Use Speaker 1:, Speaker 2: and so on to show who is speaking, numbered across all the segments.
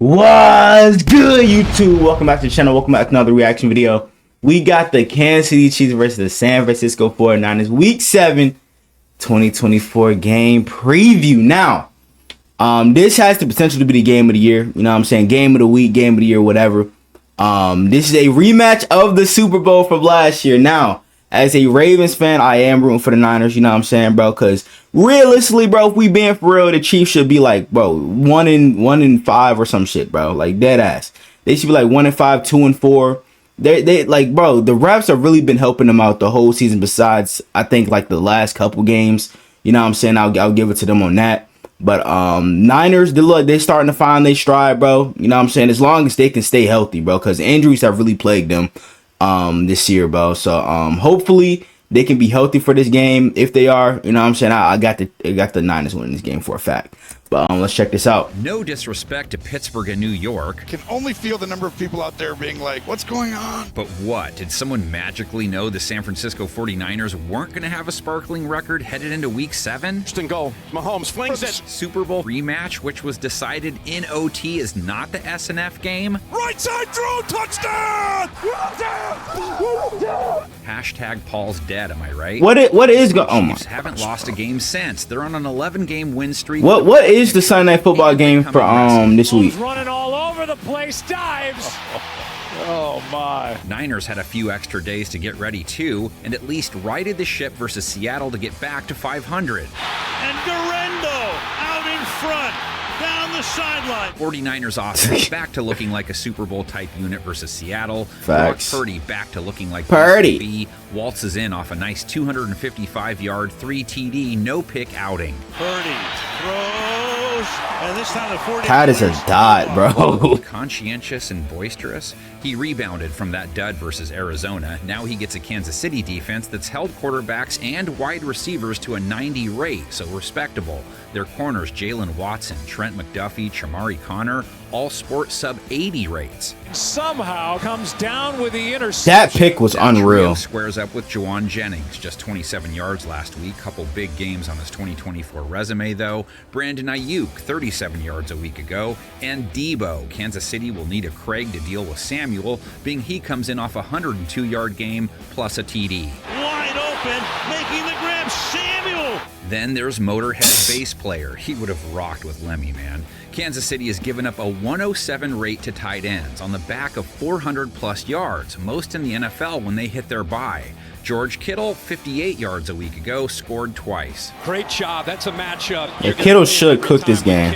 Speaker 1: What's good, YouTube? Welcome back to the channel. Welcome back to another reaction video. We got the Kansas City Chiefs versus the San Francisco 49ers Week 7 2024 game preview. Now, this has the potential to be the game of the year. You know what I'm saying? Game of the week, game of the year, whatever. This is a rematch of the Super Bowl from last year. Now, as a Ravens fan, I am rooting for the Niners, you know what I'm saying, bro? Because realistically, bro, if we being for real, the Chiefs should be like, bro, 1-5 or some shit, bro. Like, dead ass. They should be like 1-5, 2-4. They like, bro, the refs have really been helping them out the whole season besides, I think, like the last couple games. You know what I'm saying? I'll give it to them on that. But Niners, they're starting to find their stride, bro. You know what I'm saying? As long as they can stay healthy, bro, because injuries have really plagued them this year, bro. So hopefully they can be healthy for this game. If they are, you know what I'm saying, I got the Niners winning this game for a fact. But let's check this out.
Speaker 2: No disrespect to Pittsburgh and New York.
Speaker 3: Can only feel the number of people out there being like, what's going on?
Speaker 2: But what? Did someone magically know the San Francisco 49ers weren't going to have a sparkling record headed into Week 7?
Speaker 4: Interesting goal. Mahomes flings it.
Speaker 2: Super Bowl rematch, which was decided in OT, is not the SNF game.
Speaker 4: Right side throw, touchdown!
Speaker 2: Hashtag Paul's dead, am I right?
Speaker 1: What is going? Oh my!
Speaker 2: Chiefs haven't lost a game since. They're on an 11-game win streak.
Speaker 1: What is the Sunday Night Football game for this week?
Speaker 5: Running all over the place, dives.
Speaker 4: Oh my.
Speaker 2: Niners had a few extra days to get ready too, and at least righted the ship versus Seattle to get back to 500.
Speaker 5: And Garendo out in front, down the sideline.
Speaker 2: 49ers offense back to looking like a Super Bowl type unit versus Seattle.
Speaker 1: Facts.
Speaker 2: Brock Purdy back to looking like
Speaker 1: Purdy.
Speaker 2: Waltzes in off a nice 255-yard 3 TD no pick outing.
Speaker 5: Purdy throws, and this time the 49ers.
Speaker 1: That is a dot, bro.
Speaker 2: Conscientious and boisterous, he rebounded from that dud versus Arizona. Now he gets a Kansas City defense that's held quarterbacks and wide receivers to a 90 rate, so respectable. Their corners, Jalen Watson, Trent McDuffie, Chamari Connor, all sport sub-80 rates.
Speaker 5: Somehow comes down with the interception.
Speaker 1: That pick was unreal.
Speaker 2: Squares up with Juwan Jennings, just 27 yards last week. Couple big games on his 2024 resume, though. Brandon Ayuk, 37 yards a week ago. And Debo. Kansas City will need a Craig to deal with Samuel, being he comes in off a 102-yard game plus a TD.
Speaker 5: Wide open, making the grab, Samuel.
Speaker 2: Then there's Motorhead bass player. He would have rocked with Lemmy, man. Kansas City has given up a 107 rate to tight ends on the back of 400-plus yards, most in the NFL when they hit their bye. George Kittle, 58 yards a week ago, scored twice.
Speaker 5: Great job. That's a matchup.
Speaker 1: Yeah, Kittle should cook this game.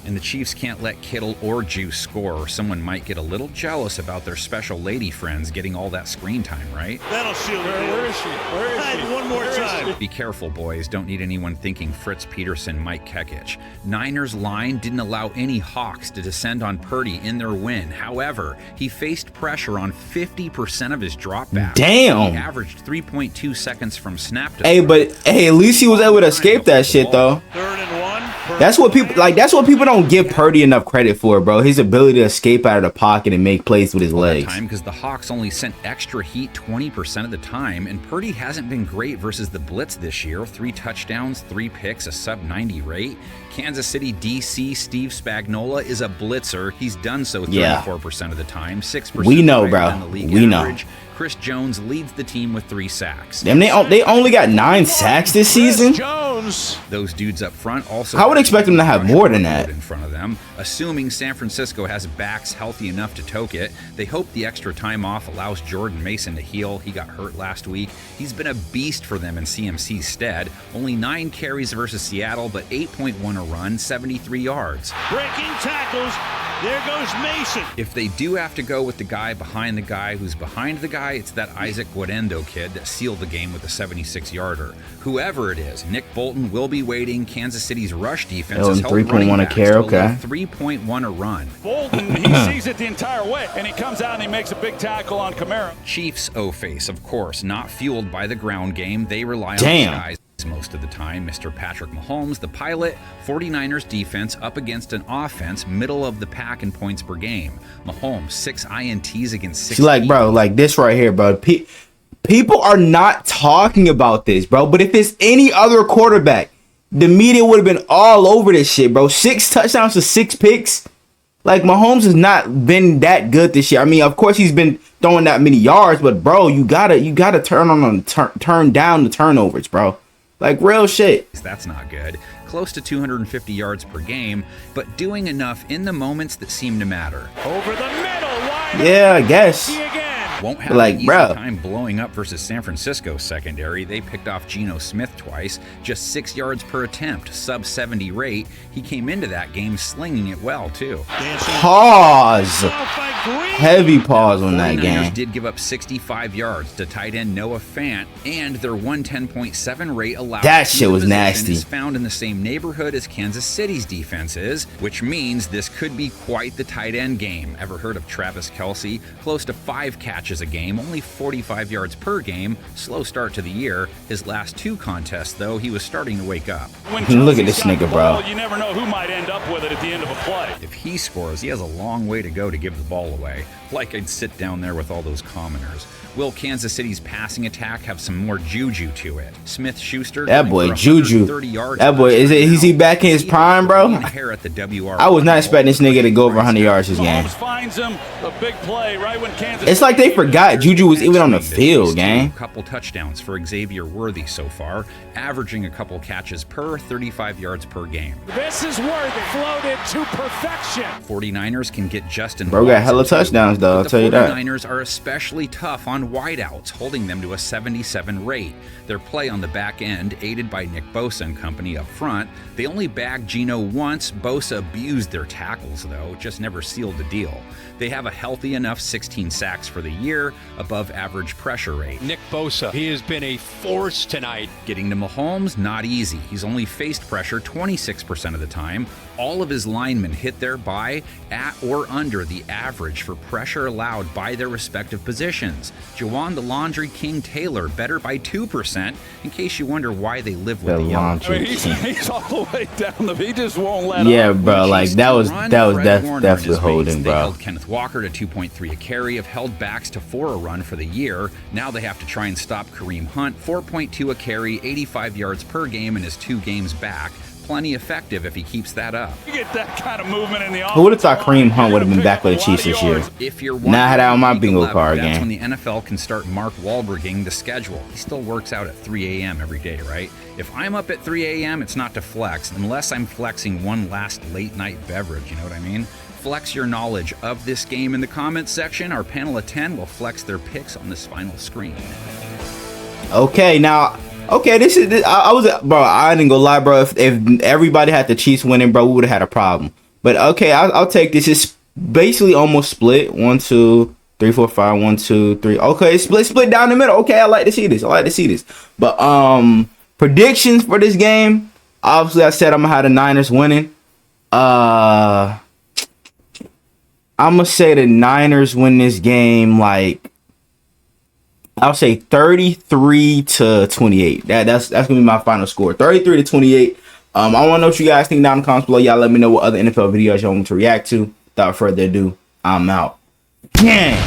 Speaker 2: And the Chiefs can't let Kittle or Juice score, or someone might get a little jealous about their special lady friends getting all that screen time, right?
Speaker 5: That'll seal it. Where is she? Where is she? One more time.
Speaker 2: Be careful, boys. Don't need anyone thinking Fritz Peterson, Mike Kekich. Niners line didn't allow any Hawks to descend on Purdy in their win. However, he faced pressure on 50% of his dropbacks.
Speaker 1: Damn.
Speaker 2: He averaged 3.2 seconds from snap to
Speaker 1: Hey, but hey, at least he was able to escape that shit though.
Speaker 5: 3rd and 1.
Speaker 1: That's what people like. That's what people don't give Purdy enough credit for, bro. His ability to escape out of the pocket and make plays with his legs.
Speaker 2: Because the Hawks only sent extra heat 20% of the time, and Purdy hasn't been great versus the blitz this year. 3 touchdowns, 3 picks, a sub-90 rate. Kansas City DC Steve Spagnuolo is a blitzer. He's done so 34% of the time, 6%.
Speaker 1: We know, bro.
Speaker 2: Than the league
Speaker 1: We
Speaker 2: average. Chris Jones leads the team with 3 sacks.
Speaker 1: Damn, they only got 9 sacks this season.
Speaker 4: Jones.
Speaker 2: Those dudes up front also.
Speaker 1: I would expect them to have more than that.
Speaker 2: In front of them, assuming San Francisco has backs healthy enough to toke it. They hope the extra time off allows Jordan Mason to heal. He got hurt last week. He's been a beast for them in CMC's stead. Only 9 carries versus Seattle, but 8.1 a run, 73 yards.
Speaker 5: Breaking tackles. There goes Mason.
Speaker 2: If they do have to go with the guy behind the guy who's behind the guy, it's that Isaac Guadendo kid that sealed the game with a 76-yarder. Whoever it is, Nick Bolton will be waiting. Kansas City's rush defense is held
Speaker 1: 3.1 a carry, okay.
Speaker 2: 3.1 a run.
Speaker 4: Bolton, he sees it the entire way, and he comes out and he makes a big tackle on Kamara.
Speaker 2: Chiefs O-face, of course, not fueled by the ground game. They rely on the skies most of the time. Mr. Patrick Mahomes, the pilot. 49ers defense up against an offense middle of the pack in points per game. Mahomes, 6 INTs against 6.
Speaker 1: Like, bro, like this right here, bro. People are not talking about this, bro. But if it's any other quarterback, the media would have been all over this shit, bro. 6 touchdowns to 6 picks. Like, Mahomes has not been that good this year. I mean, of course he's been throwing that many yards, but bro, you gotta turn down the turnovers, bro. Like, real shit.
Speaker 2: That's not good. Close to 250 yards per game, but doing enough in the moments that seem to matter.
Speaker 5: Over the middle, wide.
Speaker 1: Yeah, I guess.
Speaker 5: Again.
Speaker 2: Won't have
Speaker 1: Like,
Speaker 2: an easy
Speaker 1: bro.
Speaker 2: time blowing up versus San Francisco secondary. They picked off Geno Smith twice, just 6 yards per attempt, sub 70 rate. He came into that game slinging it well too.
Speaker 1: Pause. Heavy pause on that
Speaker 2: 49ers
Speaker 1: game.
Speaker 2: did give up 65 yards to tight end Noah Fant, and their 110.7 rate allowed.
Speaker 1: That shit was
Speaker 2: position
Speaker 1: nasty.
Speaker 2: Is found in the same neighborhood as Kansas City's defense is, which means this could be quite the tight end game. Ever heard of Travis Kelce? Close to 5 catches a game, only 45 yards per game. Slow start to the year. His last 2 contests, though, he was starting to wake up.
Speaker 5: When
Speaker 1: Look at
Speaker 5: Kelsey's
Speaker 1: this
Speaker 5: got the
Speaker 1: nigga, bro.
Speaker 5: ball, you never know who might end up with it at the end of a play.
Speaker 2: If he scores, he has a long way to go to give the ball away. Like I'd sit down there with all those commoners. Will Kansas City's passing attack have some more juju to it? Smith-Schuster.
Speaker 1: That boy Juju. That boy, is he back in his prime, bro? I was not expecting this nigga to go over 100 yards this game.
Speaker 5: Mahomes finds him a big play right when Kansas.
Speaker 1: It's like they forgot Juju was even on the field, gang.
Speaker 2: A couple touchdowns for Xavier Worthy so far, averaging a couple catches per 35 yards per game.
Speaker 5: This is Worthy floated to perfection.
Speaker 2: 49ers can get Justin.
Speaker 1: Bro got hella
Speaker 2: Watson, too.
Speaker 1: touchdowns, though, I'll
Speaker 2: But
Speaker 1: tell you
Speaker 2: the
Speaker 1: that.
Speaker 2: 49ers are especially tough on wideouts, holding them to a 77 rate. Their play on the back end, aided by Nick Bosa and company up front, they only bagged Geno once. Bosa abused their tackles, though, just never sealed the deal. They have a healthy enough 16 sacks for the year, above average pressure rate.
Speaker 6: Nick Bosa, he has been a force tonight.
Speaker 2: Getting to Mahomes, not easy. He's only faced pressure 26% of the time. All of his linemen hit their by, at, or under the average for pressure allowed by their respective positions. Jawan the Laundry King Taylor better by 2%, in case you wonder why they live with the yellow.
Speaker 5: I mean, he's all the way down the. He just won't let
Speaker 1: Yeah,
Speaker 5: up.
Speaker 1: bro, like that was
Speaker 2: Fred Warner in
Speaker 1: definitely
Speaker 2: his
Speaker 1: holding,
Speaker 2: base. They
Speaker 1: bro.
Speaker 2: held Kenneth Walker to 2.3 a carry, have held backs to 4 a run for the year. Now they have to try and stop Kareem Hunt, 4.2 a carry, 85 yards per game in his 2 games back. Plenty effective if he keeps that up.
Speaker 5: You get that kind of movement in the
Speaker 1: Who would have thought Kareem Hunt would have been back with the Chiefs this year?
Speaker 2: If you're
Speaker 1: Now I had that on my
Speaker 2: wondering,
Speaker 1: bingo
Speaker 2: week
Speaker 1: card,
Speaker 2: 11, that's
Speaker 1: gang.
Speaker 2: when the NFL can start Mark Wahlberging the schedule. He still works out at 3 a.m. every day, right? If I'm up at 3 a.m., it's not to flex, unless I'm flexing one last late night beverage, you know what I mean? Flex your knowledge of this game in the comments section. Our panel of 10 will flex their picks on this final screen.
Speaker 1: Okay, now, okay, I was, bro, I didn't go lie, bro. If everybody had the Chiefs winning, bro, we would have had a problem. But okay, I'll take this. It's basically almost split. 1, 2, 3, 4, 5. 1, 2, 3. Okay, split down the middle. Okay, I like to see this. But predictions for this game. Obviously, I said I'm gonna have the Niners winning. I'm gonna say the Niners win this game, like, I'll say 33-28. That's gonna be my final score. 33-28. I want to know what you guys think down in the comments below. Y'all let me know what other NFL videos y'all want me to react to. Without further ado, I'm out. Gang.